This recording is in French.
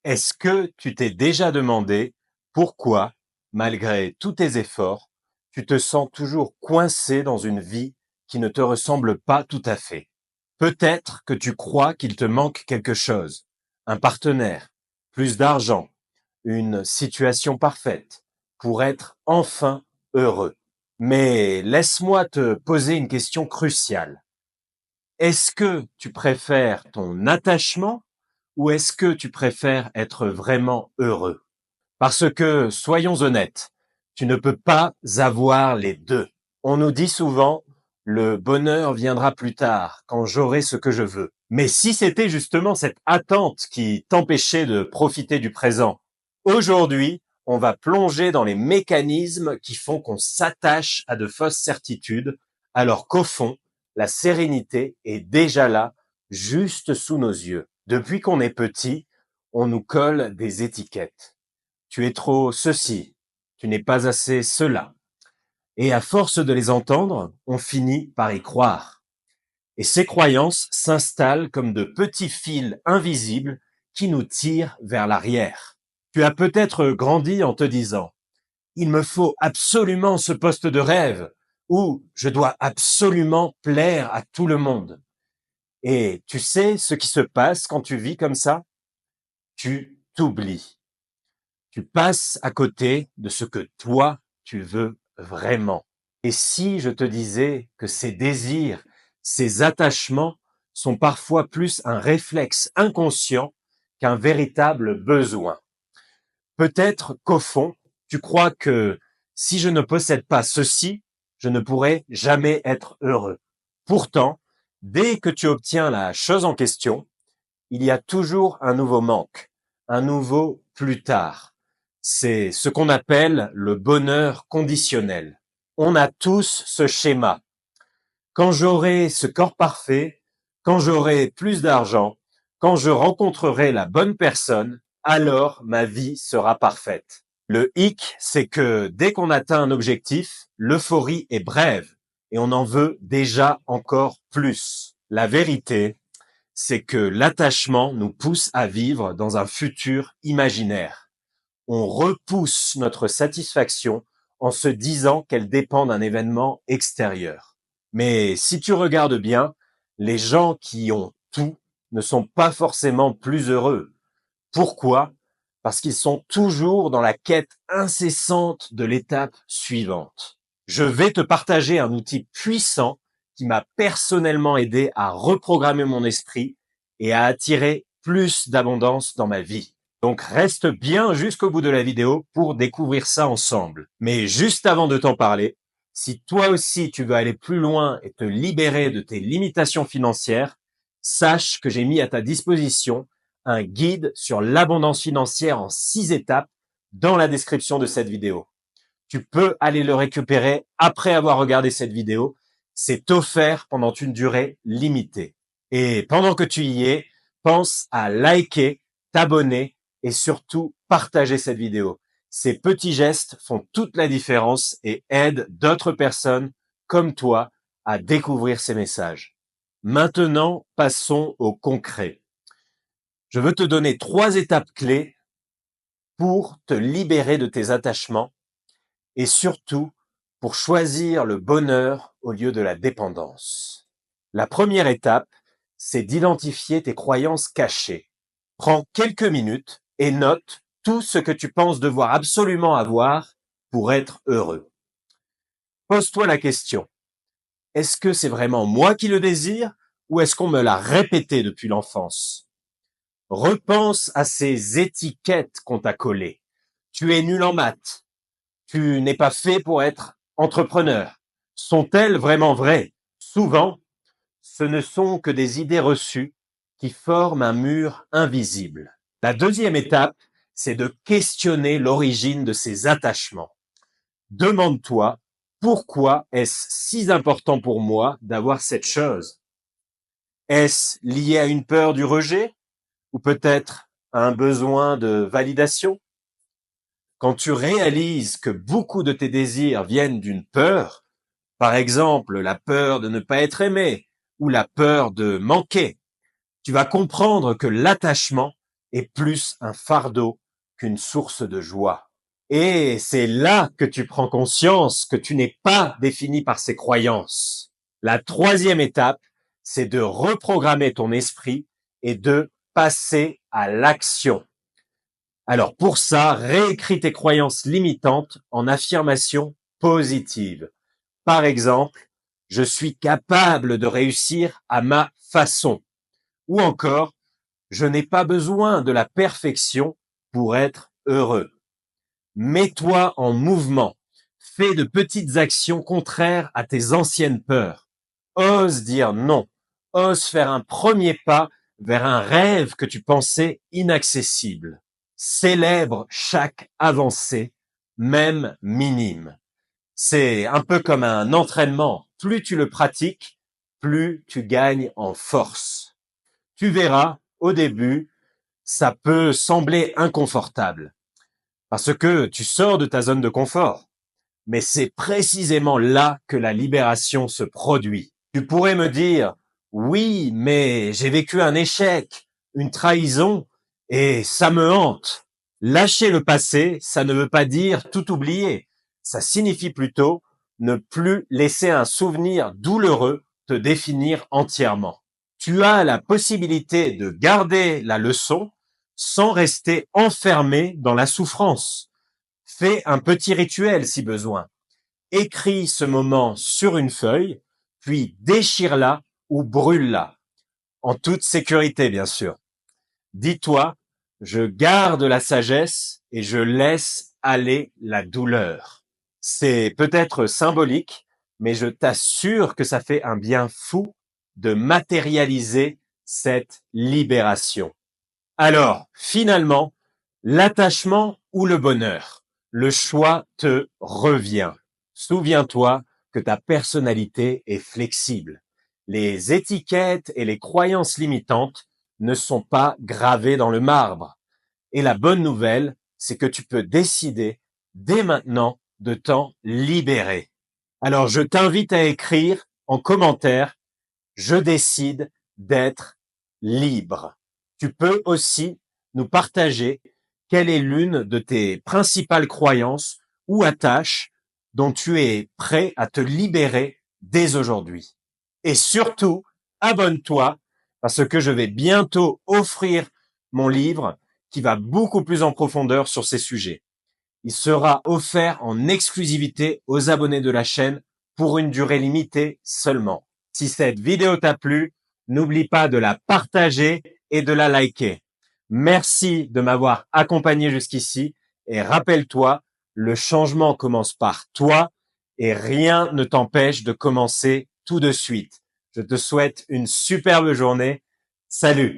Est-ce que tu t'es déjà demandé pourquoi, malgré tous tes efforts, tu te sens toujours coincé dans une vie qui ne te ressemble pas tout à fait? Peut-être que tu crois qu'il te manque quelque chose, un partenaire, plus d'argent, une situation parfaite pour être enfin heureux. Mais laisse-moi te poser une question cruciale. Est-ce que tu préfères ton attachement ou est-ce que tu préfères être vraiment heureux? Parce que, soyons honnêtes, tu ne peux pas avoir les deux. On nous dit souvent, le bonheur viendra plus tard, quand j'aurai ce que je veux. Mais si c'était justement cette attente qui t'empêchait de profiter du présent, aujourd'hui, on va plonger dans les mécanismes qui font qu'on s'attache à de fausses certitudes, alors qu'au fond, la sérénité est déjà là, juste sous nos yeux. Depuis qu'on est petit, on nous colle des étiquettes. Tu es trop ceci, tu n'es pas assez cela. Et à force de les entendre, on finit par y croire. Et ces croyances s'installent comme de petits fils invisibles qui nous tirent vers l'arrière. Tu as peut-être grandi en te disant, il me faut absolument ce poste de rêve, ou je dois absolument plaire à tout le monde. Et tu sais ce qui se passe quand tu vis comme ça? Tu t'oublies. Tu passes à côté de ce que toi, tu veux vraiment. Et si je te disais que ces désirs, ces attachements sont parfois plus un réflexe inconscient qu'un véritable besoin? Peut-être qu'au fond, tu crois que si je ne possède pas ceci, je ne pourrai jamais être heureux. Pourtant, dès que tu obtiens la chose en question, il y a toujours un nouveau manque, un nouveau plus tard. C'est ce qu'on appelle le bonheur conditionnel. On a tous ce schéma. Quand j'aurai ce corps parfait, quand j'aurai plus d'argent, quand je rencontrerai la bonne personne, alors ma vie sera parfaite. Le hic, c'est que dès qu'on atteint un objectif, l'euphorie est brève et on en veut déjà encore plus. La vérité, c'est que l'attachement nous pousse à vivre dans un futur imaginaire. On repousse notre satisfaction en se disant qu'elle dépend d'un événement extérieur. Mais si tu regardes bien, les gens qui ont tout ne sont pas forcément plus heureux. Pourquoi? Parce qu'ils sont toujours dans la quête incessante de l'étape suivante. Je vais te partager un outil puissant qui m'a personnellement aidé à reprogrammer mon esprit et à attirer plus d'abondance dans ma vie. Donc reste bien jusqu'au bout de la vidéo pour découvrir ça ensemble. Mais juste avant de t'en parler, si toi aussi tu veux aller plus loin et te libérer de tes limitations financières, sache que j'ai mis à ta disposition un guide sur l'abondance financière en 6 étapes dans la description de cette vidéo. Tu peux aller le récupérer après avoir regardé cette vidéo. C'est offert pendant une durée limitée. Et pendant que tu y es, pense à liker, t'abonner et surtout partager cette vidéo. Ces petits gestes font toute la différence et aident d'autres personnes comme toi à découvrir ces messages. Maintenant, passons au concret. Je veux te donner 3 étapes clés pour te libérer de tes attachements et surtout pour choisir le bonheur au lieu de la dépendance. La première étape, c'est d'identifier tes croyances cachées. Prends quelques minutes et note tout ce que tu penses devoir absolument avoir pour être heureux. Pose-toi la question, est-ce que c'est vraiment moi qui le désire ou est-ce qu'on me l'a répété depuis l'enfance? Repense à ces étiquettes qu'on t'a collées. Tu es nul en maths. Tu n'es pas fait pour être entrepreneur. Sont-elles vraiment vraies? Souvent, ce ne sont que des idées reçues qui forment un mur invisible. La deuxième étape, c'est de questionner l'origine de ces attachements. Demande-toi, pourquoi est-ce si important pour moi d'avoir cette chose? Est-ce lié à une peur du rejet? Ou peut-être à un besoin de validation? Quand tu réalises que beaucoup de tes désirs viennent d'une peur, par exemple la peur de ne pas être aimé ou la peur de manquer, tu vas comprendre que l'attachement, est plus un fardeau qu'une source de joie. Et c'est là que tu prends conscience que tu n'es pas défini par ces croyances. La troisième étape, c'est de reprogrammer ton esprit et de passer à l'action. Alors pour ça, réécris tes croyances limitantes en affirmations positives. Par exemple, je suis capable de réussir à ma façon. Ou encore, je n'ai pas besoin de la perfection pour être heureux. Mets-toi en mouvement. Fais de petites actions contraires à tes anciennes peurs. Ose dire non. Ose faire un premier pas vers un rêve que tu pensais inaccessible. Célèbre chaque avancée, même minime. C'est un peu comme un entraînement. Plus tu le pratiques, plus tu gagnes en force. Tu verras, au début, ça peut sembler inconfortable parce que tu sors de ta zone de confort. Mais c'est précisément là que la libération se produit. Tu pourrais me dire, oui, mais j'ai vécu un échec, une trahison, et ça me hante. Lâcher le passé, ça ne veut pas dire tout oublier. Ça signifie plutôt ne plus laisser un souvenir douloureux te définir entièrement. Tu as la possibilité de garder la leçon sans rester enfermé dans la souffrance. Fais un petit rituel si besoin. Écris ce moment sur une feuille, puis déchire-la ou brûle-la. En toute sécurité, bien sûr. Dis-toi, je garde la sagesse et je laisse aller la douleur. C'est peut-être symbolique, mais je t'assure que ça fait un bien fou de matérialiser cette libération. Alors, finalement, l'attachement ou le bonheur, le choix te revient. Souviens-toi que ta personnalité est flexible. Les étiquettes et les croyances limitantes ne sont pas gravées dans le marbre. Et la bonne nouvelle, c'est que tu peux décider dès maintenant de t'en libérer. Alors, je t'invite à écrire en commentaire, je décide d'être libre. Tu peux aussi nous partager quelle est l'une de tes principales croyances ou attaches dont tu es prêt à te libérer dès aujourd'hui. Et surtout, abonne-toi parce que je vais bientôt offrir mon livre qui va beaucoup plus en profondeur sur ces sujets. Il sera offert en exclusivité aux abonnés de la chaîne pour une durée limitée seulement. Si cette vidéo t'a plu, n'oublie pas de la partager et de la liker. Merci de m'avoir accompagné jusqu'ici et rappelle-toi, le changement commence par toi et rien ne t'empêche de commencer tout de suite. Je te souhaite une superbe journée. Salut!